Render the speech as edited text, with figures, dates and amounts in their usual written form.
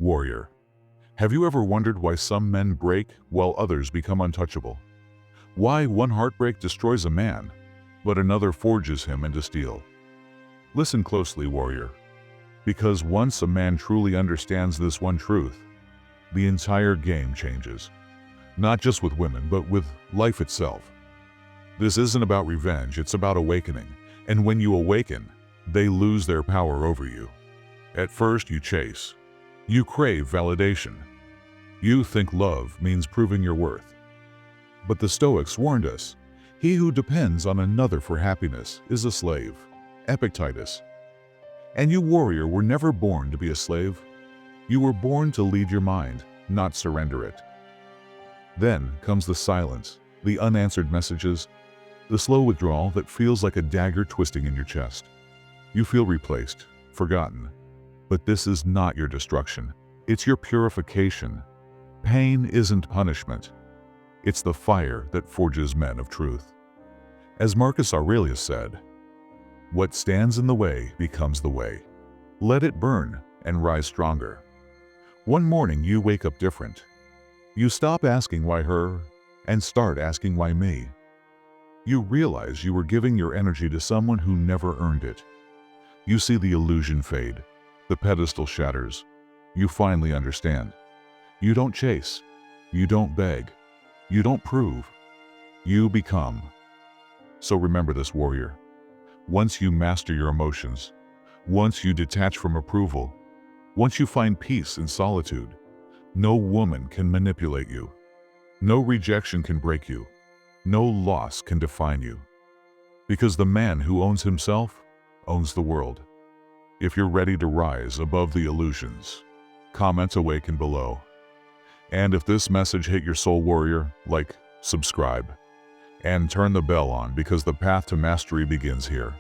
Warrior, have you ever wondered why some men break while others become untouchable? Why one heartbreak destroys a man, but another forges him into steel? Listen closely, warrior, because once a man truly understands this one truth, the entire game changes. Not just with women, but with life itself. This isn't about revenge, it's about awakening. And when you awaken, they lose their power over you. At first you chase. You crave validation. You think love means proving your worth. But the Stoics warned us, he who depends on another for happiness is a slave. Epictetus. And you, warrior, were never born to be a slave. You were born to lead your mind, not surrender it. Then comes the silence, the unanswered messages, the slow withdrawal that feels like a dagger twisting in your chest. You feel replaced, forgotten. But this is not your destruction. It's your purification. Pain isn't punishment. It's the fire that forges men of truth. As Marcus Aurelius said, "What stands in the way becomes the way. Let it burn and rise stronger." One morning you wake up different. You stop asking why her and start asking why me. You realize you were giving your energy to someone who never earned it. You see the illusion fade. The pedestal shatters. You finally understand. You don't chase. You don't beg. You don't prove. You become. So remember this, warrior. Once you master your emotions, once you detach from approval, once you find peace in solitude, no woman can manipulate you. No rejection can break you. No loss can define you. Because the man who owns himself owns the world. If you're ready to rise above the illusions, comment awaken below. And if this message hit your soul, warrior, like, subscribe, and turn the bell on, because the path to mastery begins here.